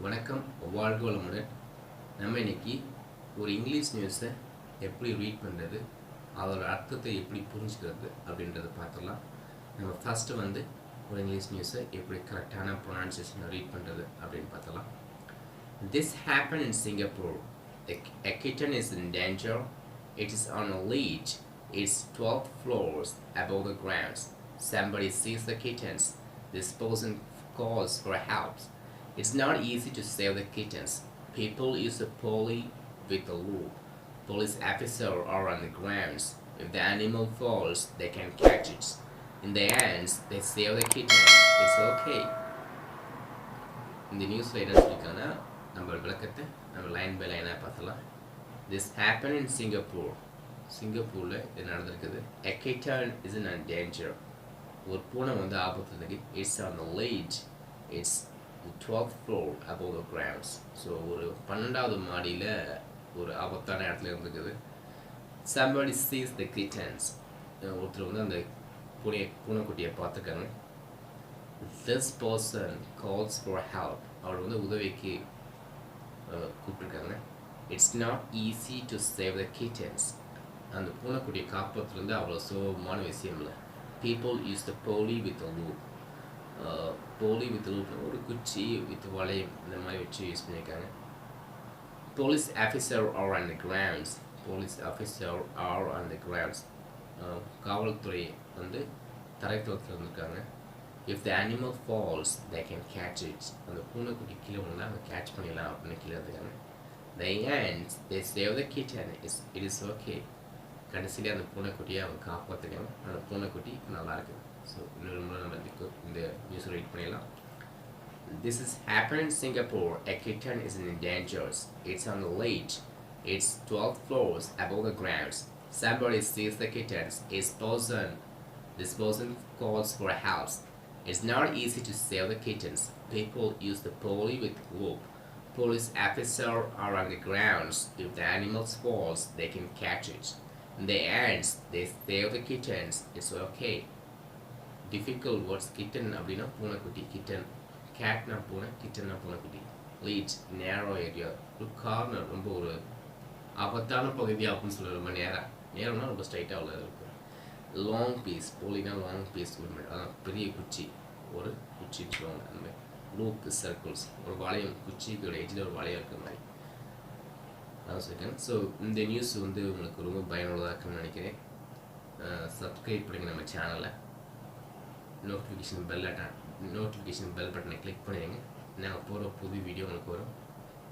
வணக்கம், வாழ்க வளமுடன். நம்ம இன்னைக்கு ஒரு இங்கிலீஷ் நியூஸை எப்படி ரீட் பண்ணுறது, அதோட அர்த்தத்தை எப்படி புரிஞ்சுக்கிறது அப்படின்றத பார்த்துடலாம். நம்ம ஃபஸ்ட்டு ஒரு இங்கிலீஷ் நியூஸை எப்படி கரெக்டான ப்ரொனன்சியேஷனை ரீட் பண்ணுறது அப்படின்னு பார்த்துலாம். This happened in Singapore. A kitten is in danger. It is on a leash. It's 12 floors above the ground. Somebody sees the kittens. This person calls for help. It's not easy to save the kittens. People use a pulley with a loop. Police officers are on the grounds. If the animal falls, they can catch it. In the end, they save the kittens. It's okay. இந்த நியூஸில் என்ன சொல்லியிருக்காங்கன்னா, நம்ம விளக்கத்தை நம்ம line by லைனாக பார்த்தலாம். This happened in Singapore. சிங்கப்பூரில் இது நடந்திருக்குது. A kitten is in danger. ஒரு பூனை ஆபத்து இருக்கு. It's on the lead. It's the 12th floor above the grounds. So ஒரு 12வது மாடியில் ஒரு ஆபத்தான இடத்துல இருந்துக்குது. Somebody sees the kittens. ஒருத்தர் அந்த பூனைக்குட்டியை பார்த்துருக்காங்க. This person calls for help. அவர் உதவிக்கு கூப்பிட்டுருக்காங்க. It's not easy to save the kittens. அந்த பூனைக்குட்டியை காப்பாற்றுறது அவ்வளோ சுலபமான விஷயம் இல்லை. People use the pulley with a loop. Pulley with a loop ஒரு குச்சி வித் வளையம் இந்த மாதிரி வச்சு யூஸ் பண்ணியிருக்காங்க. Police officer are on the grounds. Police officer are on the grounds. காவல்துறை தரைத்தளத்தில் இருந்திருக்காங்க. If the animal falls, they can catch it. அந்த பூனைக்குட்டி கீழே வந்தால் அவங்க கேட்ச் பண்ணிடலாம் அப்படின்னு கீழே இருக்காங்க. The end, they save the kitten. It is okay. கடைசியில் அந்த பூனைக்குட்டியை அவங்க காப்பாற்றுக்காங்க. அந்த பூனைக்குட்டி நல்லா இருக்குது. ஸோ இன்னொரு முறை நம்ம இந்த நியூஸ் ரீட் பண்ணிடலாம். This is happened in Singapore. A kitten is in danger. It's on the leash. It's 12 floors above the grounds. Somebody sees the kittens. This person calls for help. It's not easy to save the kittens. People use the pulley with loop. Police officers are on the grounds. If the animal falls, they can catch it. In the end, they save the kittens. It's okay. Difficult words. Kitten அப்படின்னா பூனைக்குட்டி. Kitten. கேட்னா பூனை, கிட்டன்னா பூனைக்குட்டி. Lead நேரோ area, ஒரு corner, ரொம்ப ஒரு ஆபத்தான பகுதி அப்படின்னு சொல்ல. ரொம்ப நேரம்னா ரொம்ப ஸ்ட்ரைட்டாக உள்ள இருக்கும். லாங் பீஸ், போலினா லாங் பீஸ், அதான் பெரிய குச்சி, ஒரு குச்சின்னு சொல்லுவாங்க. அந்த மாதிரி லூப் சர்க்கிள்ஸ், ஒரு வளையம், குச்சிக்கோட எஜ்ஜில் ஒரு வளையம் இருக்கிற மாதிரி அதான் சொல்லியிருக்கேன். ஸோ இந்த நியூஸ் உங்களுக்கு ரொம்ப பயனுள்ளதாக இருக்குன்னு நினைக்கிறேன். சப்ஸ்கிரைப் பண்ணுங்கள் நம்ம சேனலை. நோட்டிஃபிகேஷன் பெல் பட்டனை கிளிக் பண்ணிடுங்க. நாங்கள் போகிற புது வீடியோ உங்களுக்கு வரும்.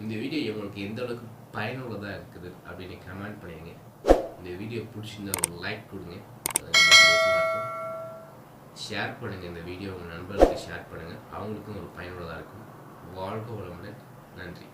இந்த வீடியோ உங்களுக்கு எந்த அளவுக்கு பயனுள்ளதாக இருக்குது அப்படின்னு கமெண்ட் பண்ணிடுங்க. இந்த வீடியோ பிடிச்சிருந்தா ஒரு லைக் கொடுங்க. ஷேர் பண்ணுங்கள். இந்த வீடியோ உங்கள் நண்பர்களுக்கு ஷேர் பண்ணுங்கள். அவங்களுக்கும் ஒரு பயனுள்ளதாக இருக்கும். வாழ்க வளமுடன். நன்றி.